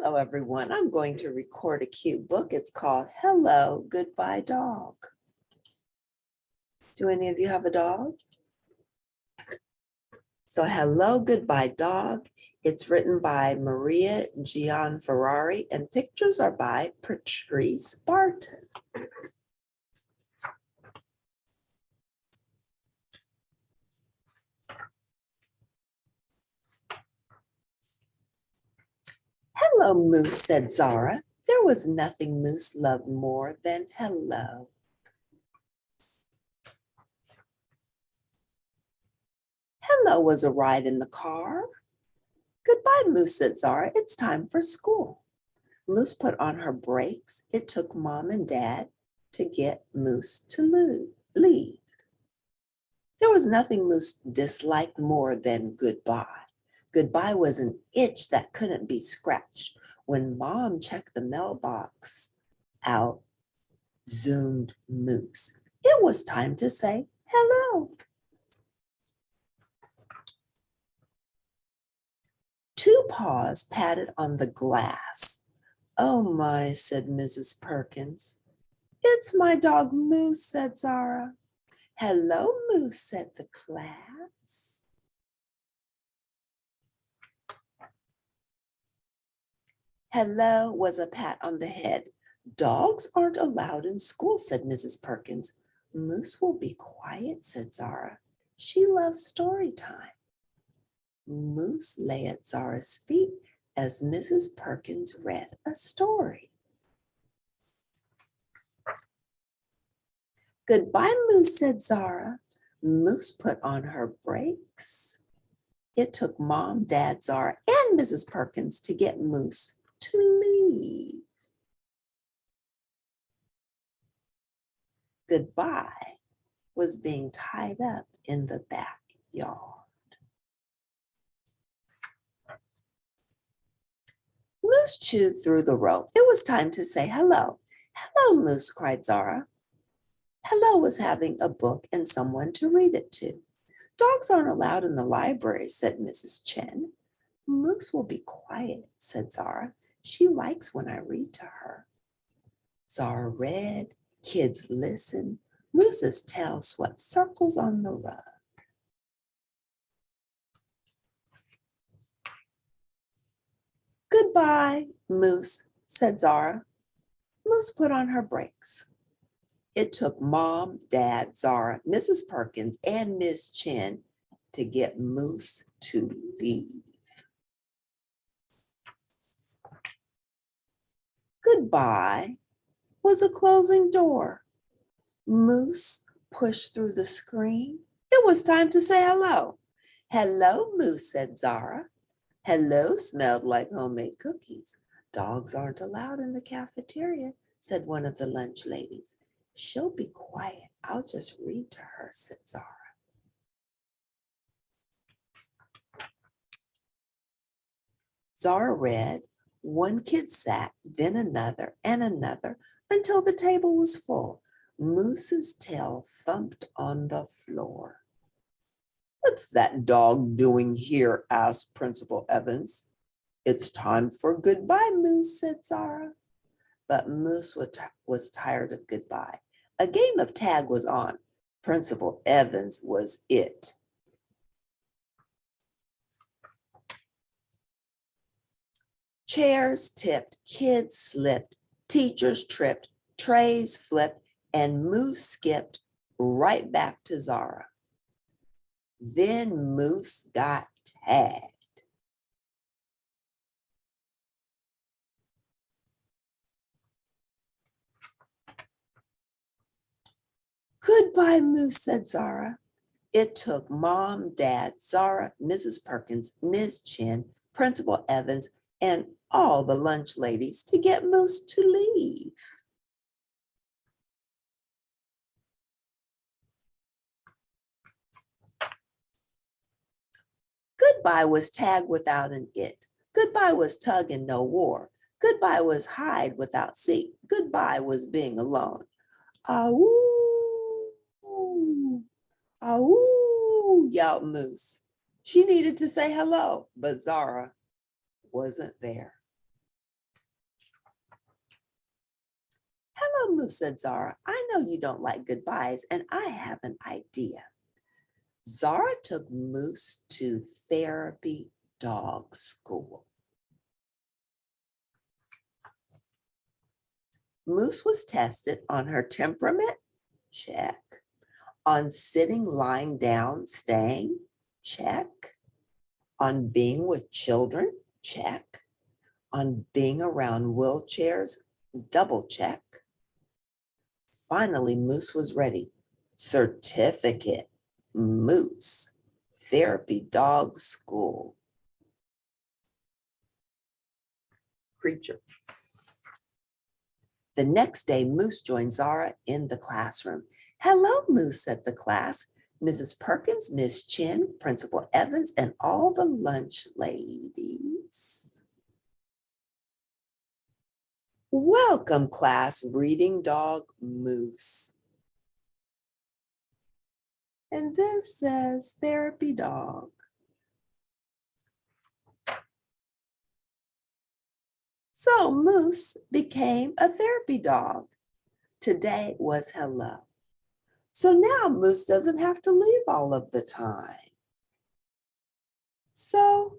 Hello, everyone. I'm going to record a cute book. It's called Hello, Goodbye Dog. Do any of you have a dog? So Hello, Goodbye Dog. It's written by Maria Gianferrari and pictures are by Patrice Barton. Hello, Moose, said Zara. There was nothing Moose loved more than hello. Hello was a ride in the car. Goodbye, Moose, said Zara. It's time for school. Moose put on her brakes. It took Mom and Dad to get Moose to leave. There was nothing Moose disliked more than goodbye. Goodbye was an itch that couldn't be scratched. When Mom checked the mailbox out, zoomed Moose. It was time to say hello. Two paws patted on the glass. Oh my, said Mrs. Perkins. It's my dog Moose, said Zara. Hello, Moose, said the class. Hello was a pat on the head. Dogs aren't allowed in school, said Mrs. Perkins. Moose will be quiet, said Zara. She loves story time. Moose lay at Zara's feet as Mrs. Perkins read a story. Goodbye, Moose, said Zara. Moose put on her brakes. It took Mom, Dad, Zara, and Mrs. Perkins to get Moose to leave. Goodbye was being tied up in the backyard. Moose chewed through the rope. It was time to say hello. Hello, Moose, cried Zara. Hello was having a book and someone to read it to. Dogs aren't allowed in the library, said Mrs. Chen. Moose will be quiet, said Zara. She likes when I read to her. Zara read, kids listened. Moose's tail swept circles on the rug. Goodbye, Moose, said Zara. Moose put on her brakes. It took Mom, Dad, Zara, Mrs. Perkins, and Miss Chen to get Moose to leave. Goodbye was a closing door. Moose pushed through the screen. It was time to say hello. Hello, Moose, said Zara. Hello smelled like homemade cookies. Dogs aren't allowed in the cafeteria, said one of the lunch ladies. She'll be quiet. I'll just read to her, said Zara. Zara read. One kid sat, then another and another until the table was full. Moose's tail thumped on the floor. What's that dog doing here? Asked Principal Evans. It's time for goodbye, Moose, said Zara. But Moose was tired of goodbye. A game of tag was on. Principal Evans was it. Chairs tipped, kids slipped, teachers tripped, trays flipped, and Moose skipped right back to Zara. Then Moose got tagged. Goodbye, Moose, said Zara. It took Mom, Dad, Zara, Mrs. Perkins, Ms. Chen, Principal Evans, and all the lunch ladies to get Moose to leave. Goodbye was tag without an it. Goodbye was tug and no war. Goodbye was hide without seek. Goodbye was being alone. Ow, ow, yelled Moose. She needed to say hello, but Zara wasn't there. Hello, Moose, said Zara. I know you don't like goodbyes, and I have an idea. Zara took Moose to therapy dog school. Moose was tested on her temperament, check. On sitting, lying down, staying, check. On being with children, check. On being around wheelchairs, double check. Finally, Moose was ready. Certificate, Moose, therapy dog school. Creature. The next day, Moose joined Zara in the classroom. Hello, Moose, said the class. Mrs. Perkins, Miss Chin, Principal Evans, and all the lunch ladies. Welcome, class, reading dog Moose. And this says therapy dog. So Moose became a therapy dog. Today was hello. So now Moose doesn't have to leave all of the time. So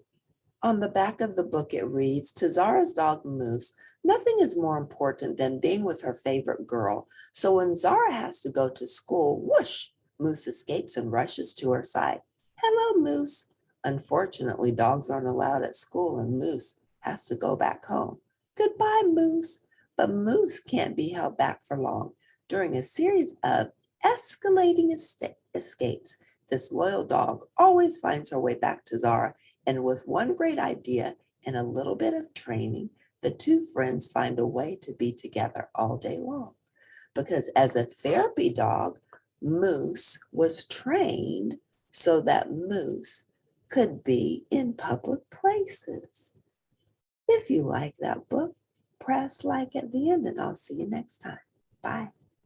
on the back of the book, it reads, to Zara's dog Moose, nothing is more important than being with her favorite girl. So when Zara has to go to school, whoosh, Moose escapes and rushes to her side. Hello, Moose. Unfortunately, dogs aren't allowed at school and Moose has to go back home. Goodbye, Moose. But Moose can't be held back for long. During a series of escalating escapes, this loyal dog always finds her way back to Zara, and with one great idea and a little bit of training, the two friends find a way to be together all day long. Because as a therapy dog, Moose was trained so that Moose could be in public places. If you like that book, press like at the end and I'll see you next time. Bye.